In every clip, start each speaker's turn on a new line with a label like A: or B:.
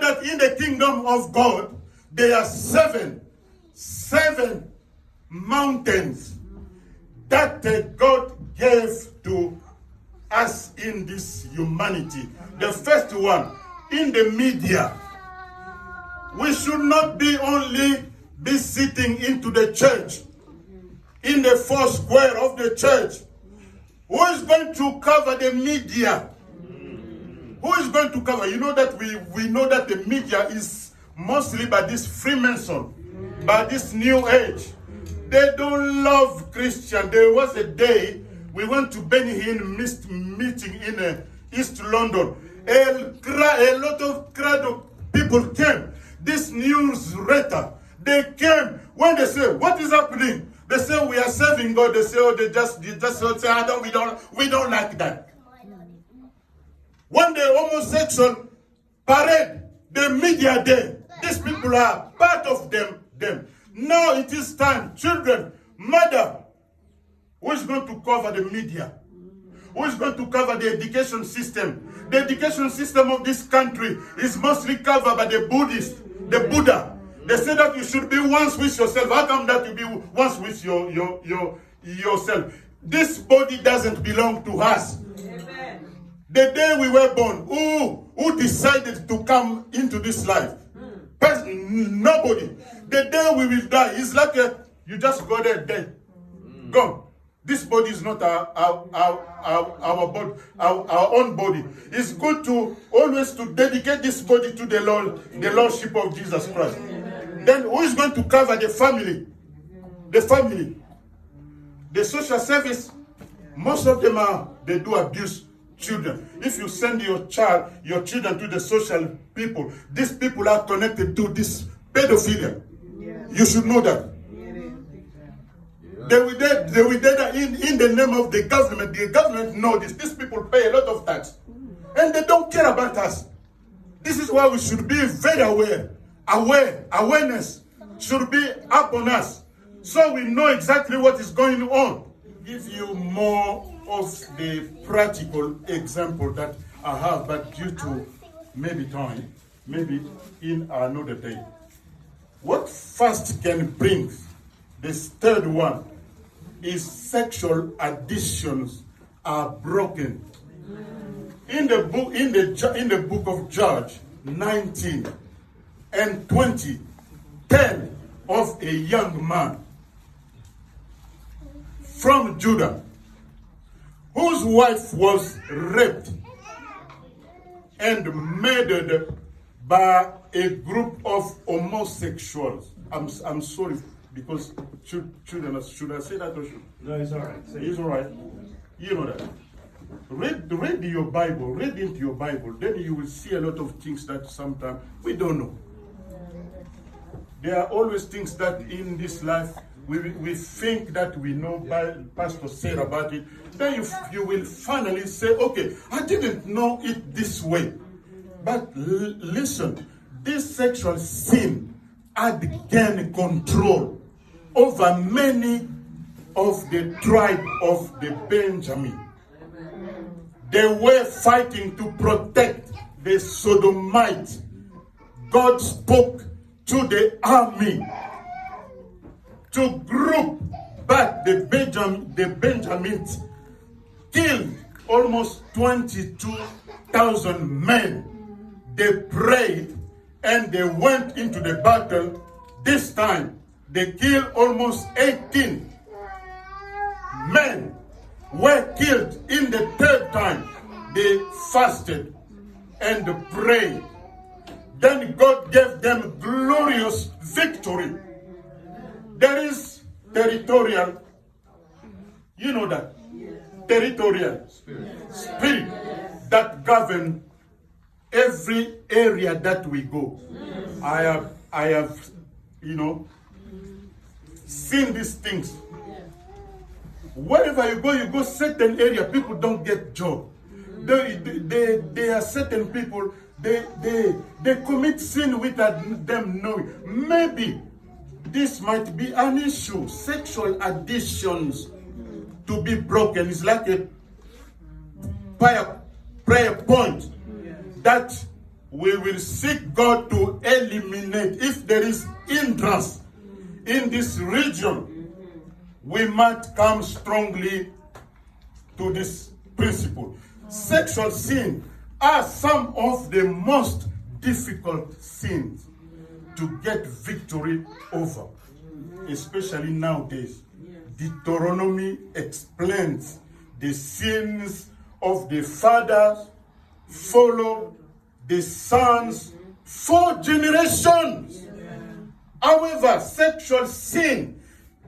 A: know that in the kingdom of God, there are seven mountains that God gave to us in this humanity. The first one, in the media. We should not be only sitting into the church, in the four square of the church. Who is going to cover the media? Who is going to cover? You know that we know that the media is mostly by this Freemason, by this new age. They don't love Christian. There was a day we went to Benny Hinn meeting in East London. A lot of crowd of people came. This newsreader, they came. When they say, what is happening? They say, we are serving God. They say, oh, they just say, we don't like that. When the homosexual parade, the media there, these people are part of them. Now it is time, children, mother, who is going to cover the media? Who is going to cover the education system? The education system of this country is mostly covered by the Buddhists, the Buddha. They say that you should be once with yourself. How come that you be once with yourself? This body doesn't belong to us. Amen. The day we were born, who decided to come into this life? Nobody. The day we will die, it's like you just go there dead. Gone. This body is not our body, our own body. It's good to always to dedicate this body to the Lord, the Lordship of Jesus Christ. Then who is going to cover the family? The family. The social service, most of them they do abuse children. If you send your children to the social people, these people are connected to this pedophilia. You should know that. They will do that in the name of the government. The government knows this. These people pay a lot of tax. And they don't care about us. This is why we should be very aware. Awareness should be upon us. So we know exactly what is going on. Give you more of the practical example that I have, but due to maybe time, maybe in another day. What first can bring this third one is sexual addictions are broken. In the book of Judges 19 and 20, 10 of a young man from Judah whose wife was raped and murdered by a group of homosexuals. I'm sorry, because children, should I say that or should?
B: No, it's all right.
A: It's all right. You know that. Read your Bible, read into your Bible, then you will see a lot of things that sometimes we don't know. There are always things that in this life we think that we know. Pastor said about it. Then you will finally say, okay, I didn't know it this way. But listen, this sexual sin had gained control over many of the tribe of the Benjamin. They were fighting to protect the Sodomites. God spoke to the army to group back the Benjamins, killed almost 22,000 men. They prayed and they went into the battle. This time, they killed almost 18 men were killed. In the third time, they fasted and prayed. Then God gave them glorious victory. There is territorial, you know that, territorial spirit that govern every area that we go. I have, seen these things. Wherever you go certain area, people don't get job. There are certain people, they commit sin without them knowing. Maybe this might be an issue. Sexual addictions to be broken is like a prayer point that we will seek God to eliminate. If there is hindrance in this region, we might come strongly to this principle. Sexual sin are some of the most difficult sins to get victory over, especially nowadays. Deuteronomy explains the sins of the fathers follow the sons for generations. However, sexual sin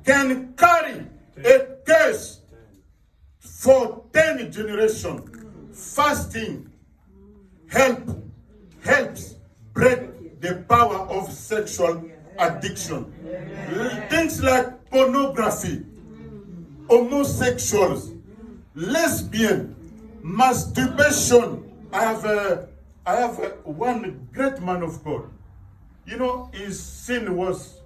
A: can carry a curse for 10 generations. Fasting helps break the power of sexual addiction. Things like pornography, homosexuals, lesbian, masturbation. I have one great man of God. You know, his sin was